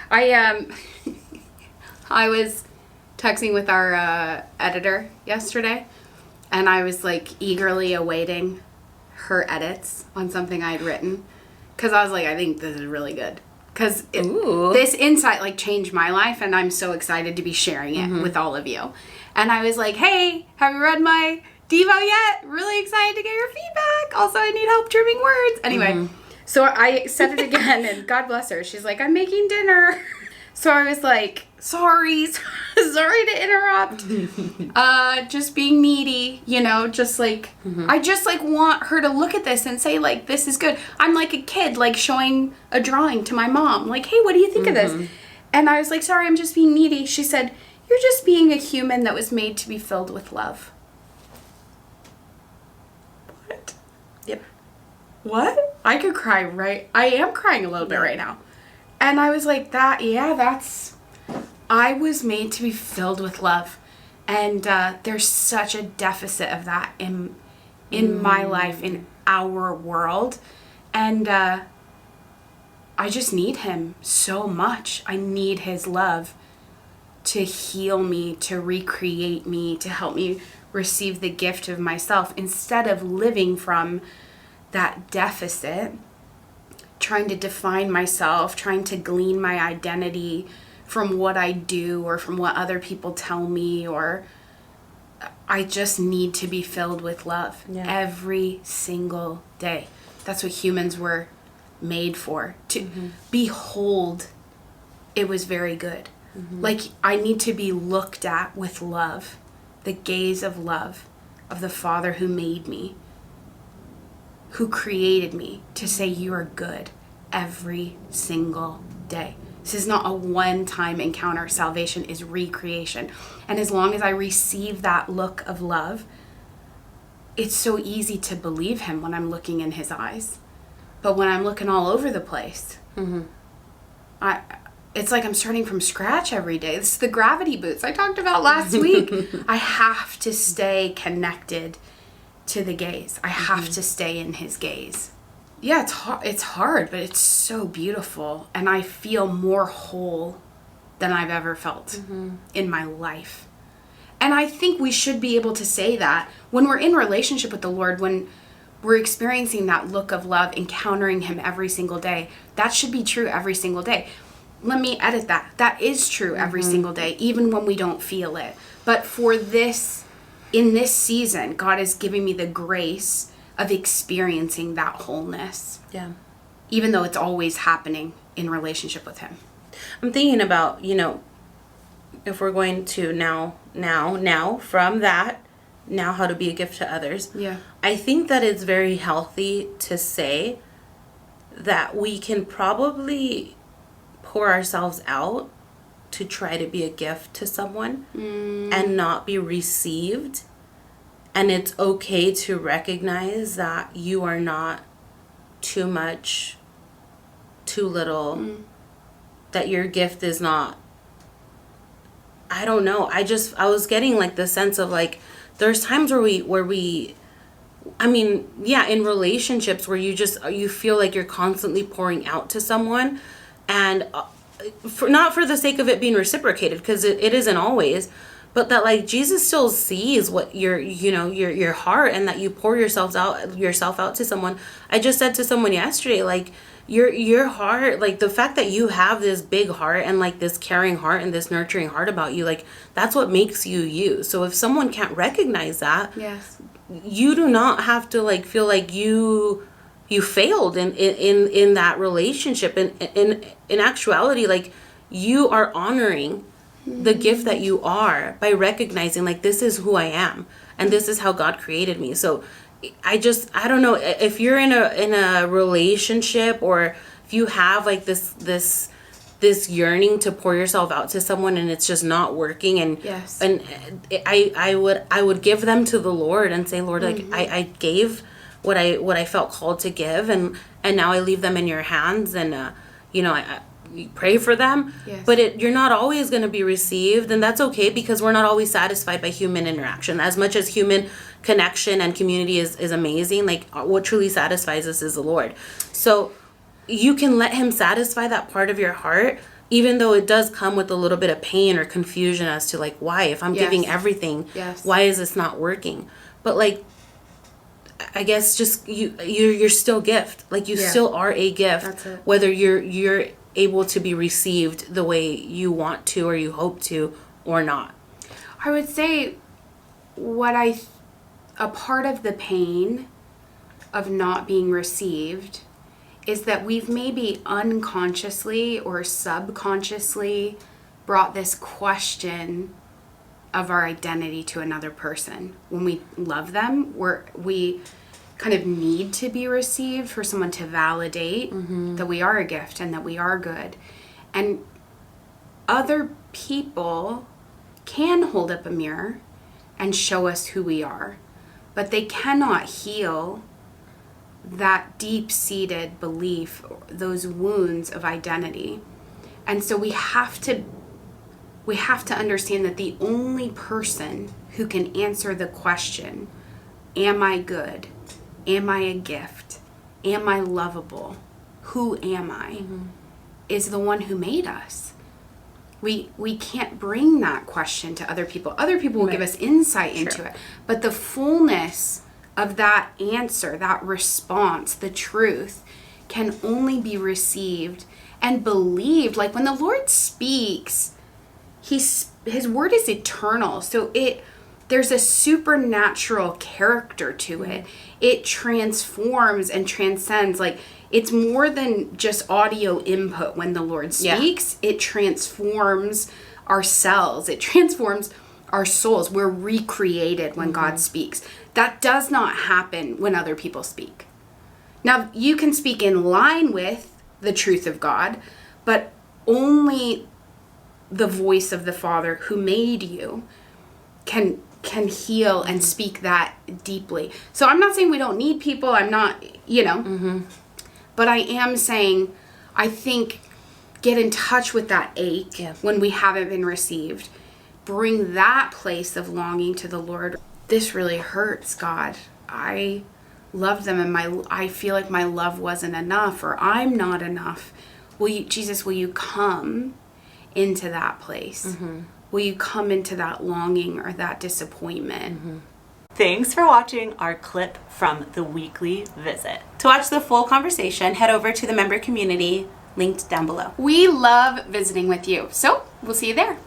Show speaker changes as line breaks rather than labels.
I I was texting with our editor yesterday, and I was like eagerly awaiting her edits on something I'd written, because I was like, I think this is really good, because this insight like changed my life, and I'm so excited to be sharing it with all of you. And I was like, hey, have you read my Devo yet? Really excited to get your feedback. Also, I need help trimming words. Anyway, so I said it again, and God bless her. She's like, I'm making dinner. So I was like, sorry to interrupt. Just being needy, just like, I just like want her to look at this and say like, this is good. I'm like a kid, like showing a drawing to my mom. Like, hey, what do you think of this? And I was like, sorry, I'm just being needy. She said, you're just being a human that was made to be filled with love. What?
Yep.
What? I could cry I am crying a little bit right now. And I was like, I was made to be filled with love. And there's such a deficit of that in my life, in our world. And I just need him so much. I need his love to heal me, to recreate me, to help me receive the gift of myself, instead of living from that deficit, trying to define myself, trying to glean my identity from what I do or from what other people tell me. Or I just need to be filled with love every single day. That's what humans were made for, to behold, it was very good. Like, I need to be looked at with love, the gaze of love of the Father who made me, who created me, to say you are good every single day. This is not a one-time encounter. Salvation is recreation. And as long as I receive that look of love, it's so easy to believe him when I'm looking in his eyes. But when I'm looking all over the place, it's like I'm starting from scratch every day. This is the gravity boots I talked about last week. I have to stay connected to the gaze. I have to stay in his gaze. Yeah, it's hard, but it's so beautiful. And I feel more whole than I've ever felt in my life. And I think we should be able to say that when we're in relationship with the Lord, when we're experiencing that look of love, encountering him every single day. That should be true every single day. Let me edit that. That is true every single day, even when we don't feel it. But for this, in this season, God is giving me the grace of experiencing that wholeness. Yeah. Even though it's always happening in relationship with him.
I'm thinking about, if we're going to now from that, now how to be a gift to others.
Yeah.
I think that it's very healthy to say that we can probably pour ourselves out to try to be a gift to someone and not be received. And it's okay to recognize that you are not too much, too little, that your gift is not, I don't know. I was getting like the sense of like, there's times where we in relationships where you feel like you're constantly pouring out to someone, and not for the sake of it being reciprocated, because it isn't always, but that like Jesus still sees what your heart, and that you pour yourself out to someone. I just said to someone yesterday, like your heart, like the fact that you have this big heart and like this caring heart and this nurturing heart about you, like that's what makes you you. So if someone can't recognize that,
yes,
you do not have to like feel like you failed in that relationship. And in actuality, like you are honoring the gift that you are by recognizing like, this is who I am and this is how God created me. So I don't know if you're in a relationship, or if you have like this yearning to pour yourself out to someone and it's just not working, and
yes,
and I would give them to the Lord and say, Lord, like I gave what I felt called to give, and now I leave them in your hands, and I pray for them.
Yes.
But you're not always going to be received, and that's okay, because we're not always satisfied by human interaction. As much as human connection and community is amazing, like what truly satisfies us is the Lord. So you can let him satisfy that part of your heart, even though it does come with a little bit of pain or confusion as to like, why, if I'm giving everything, why is this not working? But like, I guess just you're still a gift. Like you still are a gift.
That's it.
Whether you're able to be received the way you want to or you hope to or not.
I would say a part of the pain of not being received is that we've maybe unconsciously or subconsciously brought this question of our identity to another person. When we love them, we kind of need to be received for someone to validate that we are a gift and that we are good. And other people can hold up a mirror and show us who we are, but they cannot heal that deep-seated belief, those wounds of identity. And so we have to understand that the only person who can answer the question, am I good? Am I a gift? Am I lovable? Who am I? Is the one who made us. We can't bring that question to other people. Other people will give us insight into it. But the fullness of that answer, that response, the truth, can only be received and believed. Like when the Lord speaks, his word is eternal. So there's a supernatural character to it. It transforms and transcends. Like it's more than just audio input when the Lord speaks. It transforms our cells. It transforms our souls. We're recreated when God speaks. That does not happen when other people speak. Now, you can speak in line with the truth of God, but only the voice of the Father who made you can heal and speak that deeply. So I'm not saying we don't need people. I'm not, but I am saying I think get in touch with that ache when we haven't been received. Bring that place of longing to the Lord. This really hurts, God. I love them and I feel like my love wasn't enough or I'm not enough. Will you come into that place? Will you come into that longing or that disappointment?
Thanks for watching our clip from the weekly visit.
To watch the full conversation, head over to the member community linked down below.
We love visiting with you. So we'll see you there.